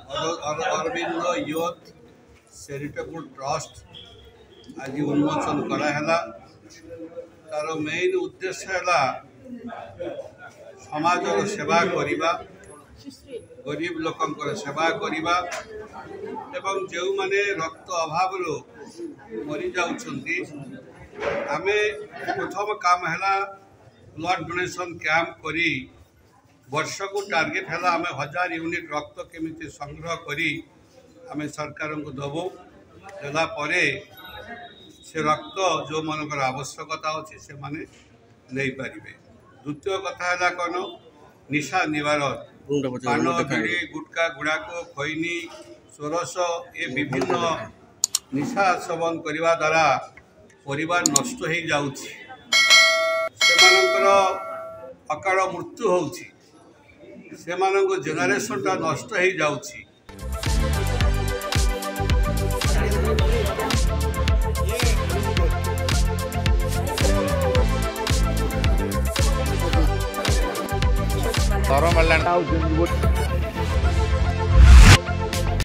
Arvind youth charitable trust आज उन्मोचन कराला। तार मेन उद्देश्य है समाज सेवा करवा, गरीब लोकंकर सेवा करवा एवं जो माने रक्त अभाव मरी जाउछंती आमे प्रथम काम है ब्लड डोनेशन कैंप करी वर्ष को टार्गेट है आम 1000 यूनिट रक्त केमिति संग्रह करी आमे सरकार को दबू देला परे से रक्त जो मनकर आवश्यकता अच्छी से माने नहीं पारे। द्वितीय कथा है कौन निशा निवारण पान बीड़ी गुटका गुड़ाक खैनी सोरस ये विभिन्न निशा सेवन करने द्वारा परिवार नष्ट हो जाउछि, सेमानकर अकाल मृत्यु होउछि, सेमानक जेनेरेशन टा नष्ट हो जाउछि। Toro